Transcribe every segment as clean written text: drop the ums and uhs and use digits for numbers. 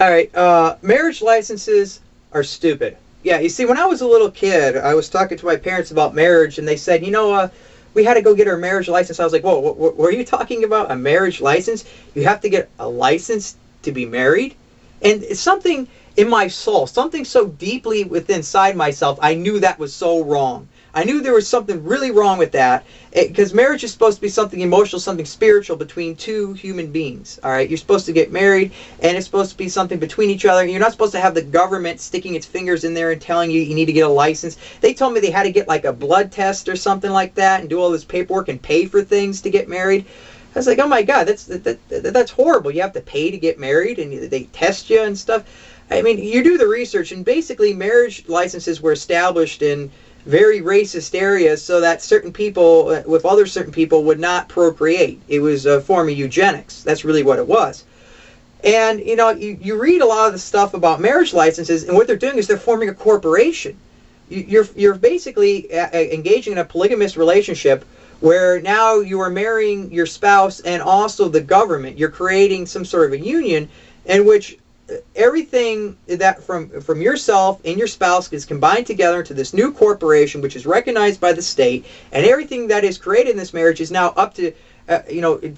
All right, marriage licenses are stupid. Yeah, you see, when I was a little kid, I was talking to my parents about marriage, and they said, we had to go get our marriage license. I was like, whoa, what were you talking about? A marriage license? You have to get a license to be married? And it's something in my soul, something so deeply within inside myself, I knew that was so wrong. I knew there was something really wrong with that, because marriage is supposed to be something emotional, something spiritual between two human beings. All right, you're supposed to get married, and it's supposed to be something between each other. You're not supposed to have the government sticking its fingers in there and telling you you need to get a license. They told me they had to get like a blood test or something like that and do all this paperwork and pay for things to get married. I was like, oh my God, that's horrible. You have to pay to get married, and they test you and stuff. I mean, you do the research, and basically marriage licenses were established in very racist areas so that certain people with other certain people would not procreate. It was a form of eugenics. That's really what it was. And you read a lot of the stuff about marriage licenses, and what they're doing is they're forming a corporation. You're basically engaging in a polygamous relationship where now you are marrying your spouse and also the government. You're creating some sort of a union in which everything that from yourself and your spouse is combined together into this new corporation, which is recognized by the state, and everything that is created in this marriage is now up to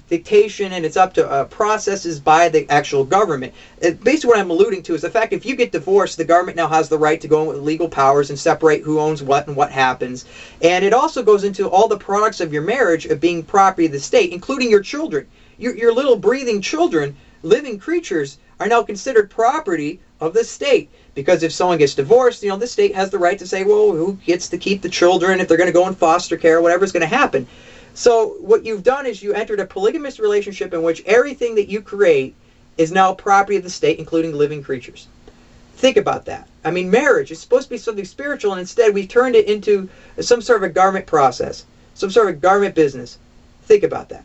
dictation, and it's up to processes by the actual government. Basically what I'm alluding to is the fact if you get divorced, the government now has the right to go in with legal powers and separate who owns what and what happens. And it also goes into all the products of your marriage of being property of the state, including your children. Your little breathing children, living creatures, are now considered property of the state. Because if someone gets divorced, the state has the right to say, well, who gets to keep the children, if they're going to go in foster care, whatever's going to happen. So what you've done is you entered a polygamous relationship in which everything that you create is now property of the state, including living creatures. Think about that. I mean, marriage is supposed to be something spiritual, and instead we've turned it into some sort of a government process, some sort of government business. Think about that.